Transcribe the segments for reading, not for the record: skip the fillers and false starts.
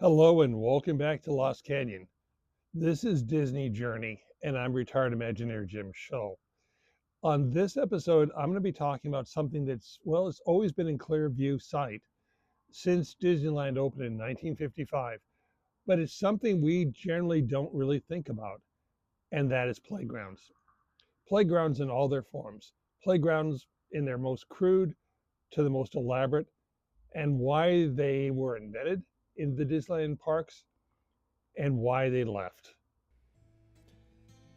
Hello and welcome back to Lost Canyon. This is Disney Journey, and I'm retired Imagineer Jim Shull. On this episode, I'm going to be talking about something it's always been in clear view sight since Disneyland opened in 1955, but it's something we generally don't really think about, and that is playgrounds. Playgrounds in all their forms, playgrounds in their most crude to the most elaborate, and why they were invented in the Disneyland parks and why they left.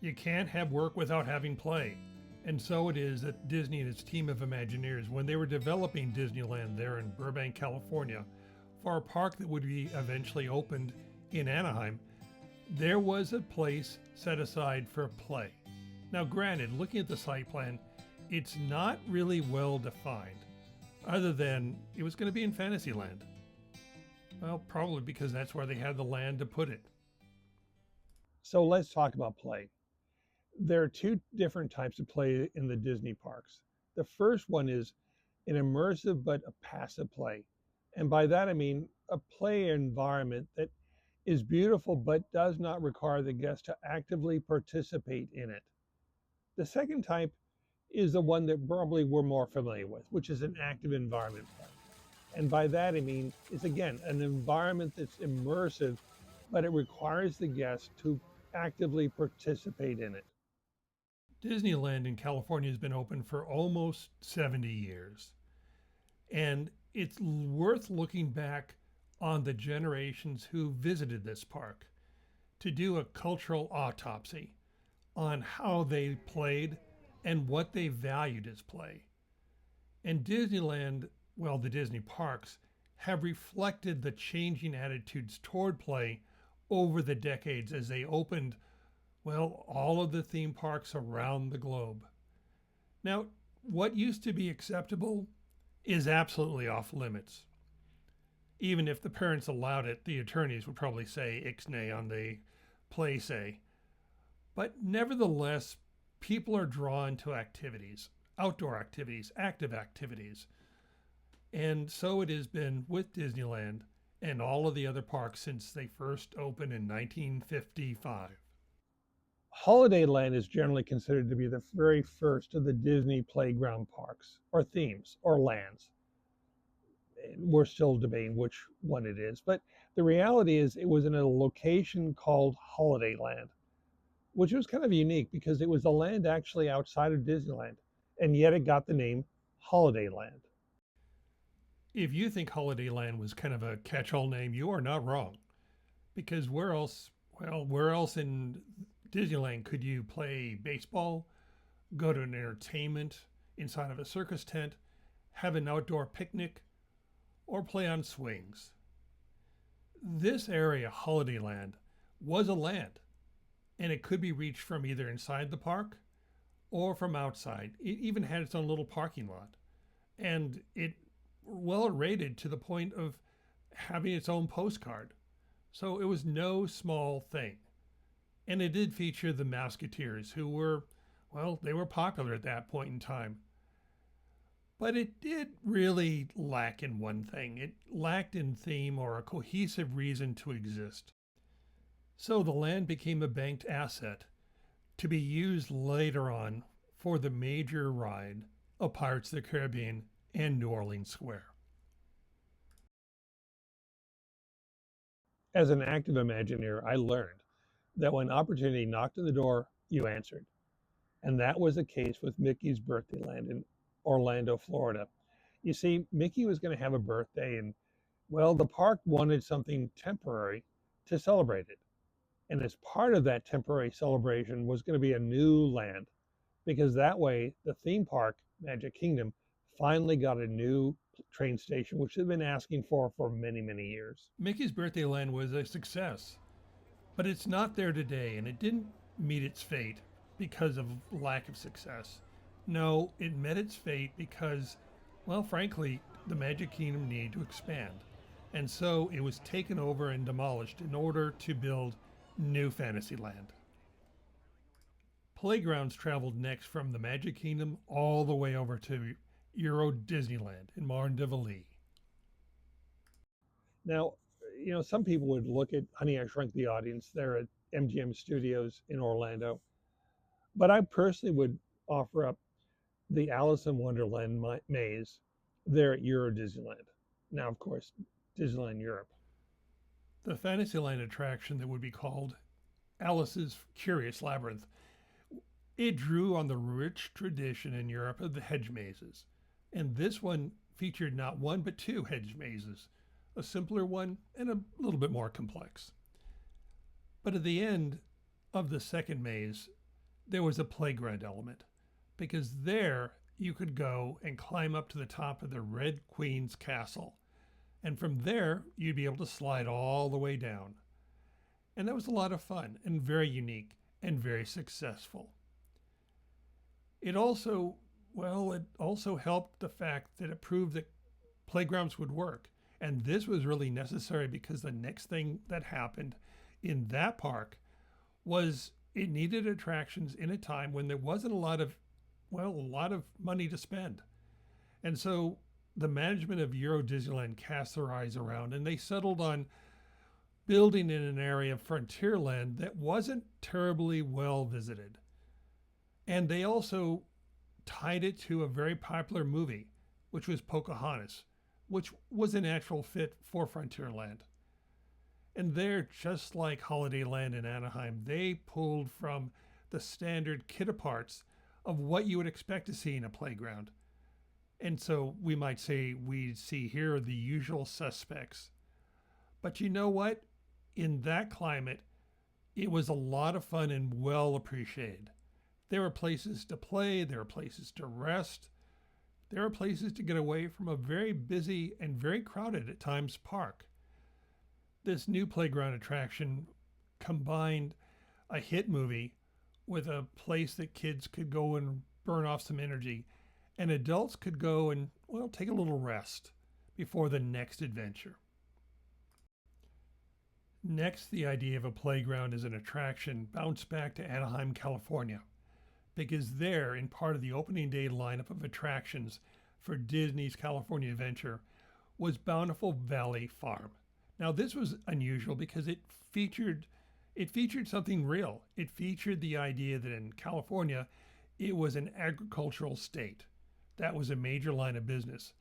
You can't have work without having play. And so it is that Disney and its team of Imagineers, when they were developing Disneyland there in Burbank, California, for a park that would be eventually opened in Anaheim, there was a place set aside for play. Now, granted, looking at the site plan, it's not really well defined, other than it was going to be in Fantasyland. Well, probably because that's where they had the land to put it. So let's talk about play. There are two different types of play in the Disney parks. The first one is an immersive but a passive play. And by that I mean a play environment that is beautiful but does not require the guest to actively participate in it. The second type is the one that probably we're more familiar with, which is an active environment play. And by that I mean it's again an environment that's immersive, but it requires the guest to actively participate in it. Disneyland in California has been open for almost 70 years. And it's worth looking back on the generations who visited this park to do a cultural autopsy on how they played and what they valued as play. And Disneyland, well, the Disney parks, have reflected the changing attitudes toward play over the decades as they opened, well, all of the theme parks around the globe. Now, what used to be acceptable is absolutely off limits. Even if the parents allowed it, the attorneys would probably say ixnay on the play say. But nevertheless, people are drawn to activities, outdoor activities, active activities. And so it has been with Disneyland and all of the other parks since they first opened in 1955. Holidayland is generally considered to be the very first of the Disney playground parks, or themes, or lands. We're still debating which one it is, but the reality is it was in a location called Holidayland, which was kind of unique because it was a land actually outside of Disneyland, and yet it got the name Holidayland. If you think Holidayland was kind of a catch-all name, you are not wrong. Because where else in Disneyland could you play baseball, go to an entertainment inside of a circus tent, have an outdoor picnic, or play on swings? This area, Holidayland, was a land, and it could be reached from either inside the park or from outside. It even had its own little parking lot, and it well rated to the point of having its own postcard. So it was no small thing. And it did feature the Musketeers, who were, well, they were popular at that point in time. But it did really lack in one thing. It lacked in theme or a cohesive reason to exist. So the land became a banked asset to be used later on for the major ride of Pirates of the Caribbean and New Orleans Square. As an active Imagineer, I learned that when opportunity knocked on the door, you answered. And that was the case with Mickey's Birthdayland in Orlando, Florida. You see, Mickey was going to have a birthday, and well, the park wanted something temporary to celebrate it. And as part of that temporary celebration was going to be a new land, because that way the theme park, Magic Kingdom, finally got a new train station, which they've been asking for many, many years. Mickey's Birthdayland was a success, but it's not there today, and it didn't meet its fate because of lack of success. No, it met its fate because, well, frankly, the Magic Kingdom needed to expand. And so it was taken over and demolished in order to build new Fantasyland. Playgrounds traveled next from the Magic Kingdom all the way over to Euro Disneyland in Marne de Vallée. Now, some people would look at Honey, I Shrunk the Audience there at MGM Studios in Orlando, but I personally would offer up the Alice in Wonderland maze there at Euro Disneyland. Now, of course, Disneyland Europe. The Fantasyland attraction that would be called Alice's Curious Labyrinth, it drew on the rich tradition in Europe of the hedge mazes. And this one featured not one but two hedge mazes, a simpler one and a little bit more complex. But at the end of the second maze, there was a playground element, because there you could go and climb up to the top of the Red Queen's castle. And from there, you'd be able to slide all the way down. And that was a lot of fun and very unique and very successful. It also helped the fact that it proved that playgrounds would work. And this was really necessary because the next thing that happened in that park was it needed attractions in a time when there wasn't a lot of money to spend. And so the management of Euro Disneyland cast their eyes around and they settled on building in an area of Frontierland that wasn't terribly well visited. And they also tied it to a very popular movie, which was Pocahontas, which was a natural fit for Frontierland. And there, just like Holidayland in Anaheim, they pulled from the standard kit-aparts of what you would expect to see in a playground. And so we might say we see here the usual suspects. But you know what? In that climate, it was a lot of fun and well appreciated. There were places to play, there were places to rest, there were places to get away from a very busy and very crowded at times park. This new playground attraction combined a hit movie with a place that kids could go and burn off some energy, and adults could go and, take a little rest before the next adventure. Next, the idea of a playground as an attraction bounced back to Anaheim, California, because there, in part of the opening day lineup of attractions for Disney's California Adventure, was Bountiful Valley Farm. Now, this was unusual because it featured something real. It featured the idea that in California, it was an agricultural state. That was a major line of business.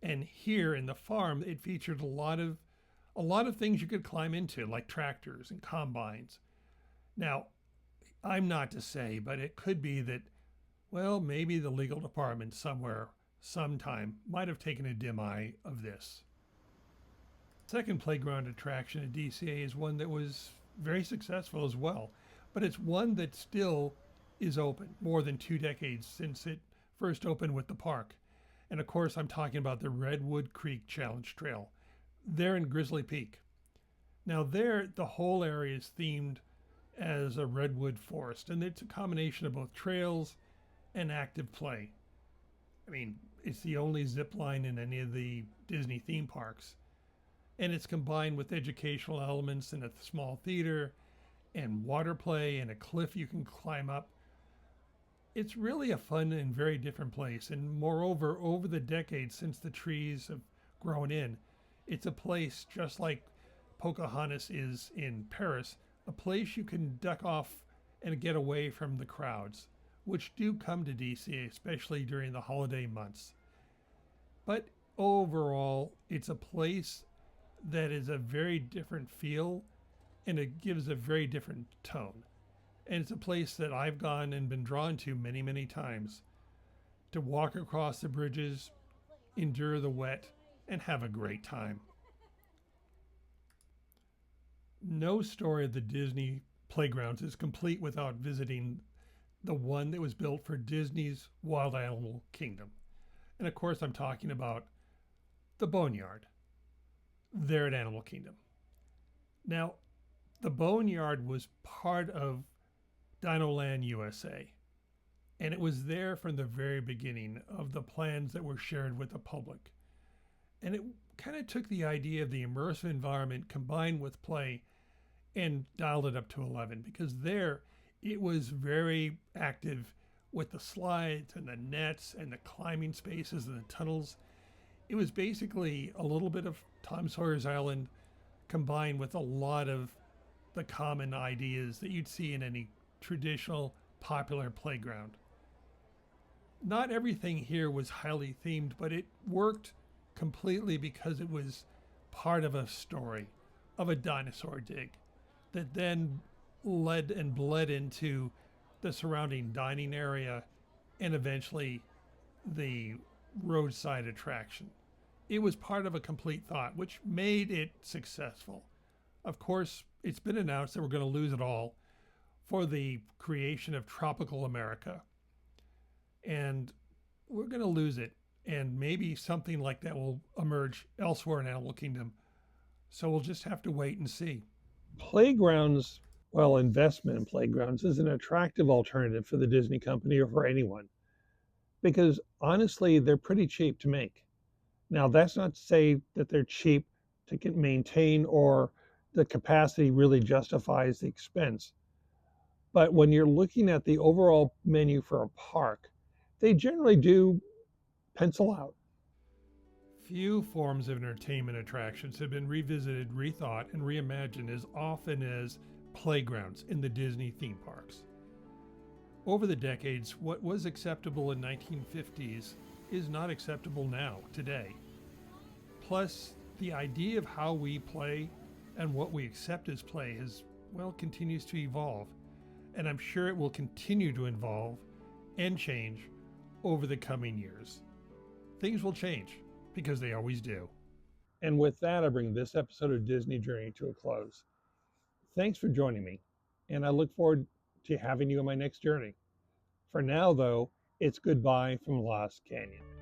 And here in the farm, it featured a lot of things you could climb into, like tractors and combines. Now, I'm not to say, but it could be that, maybe the legal department somewhere, sometime, might have taken a dim eye of this. Second playground attraction at DCA is one that was very successful as well, but it's one that still is open more than 2 decades since it first opened with the park. And of course, I'm talking about the Redwood Creek Challenge Trail there in Grizzly Peak. Now there, the whole area is themed as a redwood forest, and it's a combination of both trails and active play. I mean, it's the only zip line in any of the Disney theme parks. And it's combined with educational elements in a small theater and water play and a cliff you can climb up. It's really a fun and very different place. And moreover, over the decades since the trees have grown in, it's a place just like Pocahontas is in Paris, a place you can duck off and get away from the crowds, which do come to DCA, especially during the holiday months. But overall, it's a place that is a very different feel and it gives a very different tone. And it's a place that I've gone and been drawn to many, many times to walk across the bridges, endure the wet, and have a great time. No story of the Disney playgrounds is complete without visiting the one that was built for Disney's Wild Animal Kingdom. And of course, I'm talking about the Boneyard there at Animal Kingdom. Now, the Boneyard was part of Dino Land USA, and it was there from the very beginning of the plans that were shared with the public. And it kind of took the idea of the immersive environment combined with play and dialed it up to 11, because there it was very active with the slides and the nets and the climbing spaces and the tunnels. It was basically a little bit of Tom Sawyer's Island combined with a lot of the common ideas that you'd see in any traditional popular playground. Not everything here was highly themed, but it worked completely because it was part of a story of a dinosaur dig that then led and bled into the surrounding dining area and eventually the roadside attraction. It was part of a complete thought, which made it successful. Of course, it's been announced that we're going to lose it all for the creation of tropical America. And we're going to lose it. And maybe something like that will emerge elsewhere in Animal Kingdom. So we'll just have to wait and see. Playgrounds, well, investment in playgrounds is an attractive alternative for the Disney company or for anyone because honestly, they're pretty cheap to make. Now, that's not to say that they're cheap to maintain or the capacity really justifies the expense. But when you're looking at the overall menu for a park, they generally do pencil out. Few forms of entertainment attractions have been revisited, rethought, and reimagined as often as playgrounds in the Disney theme parks. Over the decades, what was acceptable in 1950s is not acceptable now, today. Plus, the idea of how we play and what we accept as play continues to evolve. And I'm sure it will continue to evolve and change over the coming years. Things will change because they always do. And with that, I bring this episode of Disney Journey to a close. Thanks for joining me, and I look forward to having you on my next journey. For now, though, it's goodbye from Lost Canyon.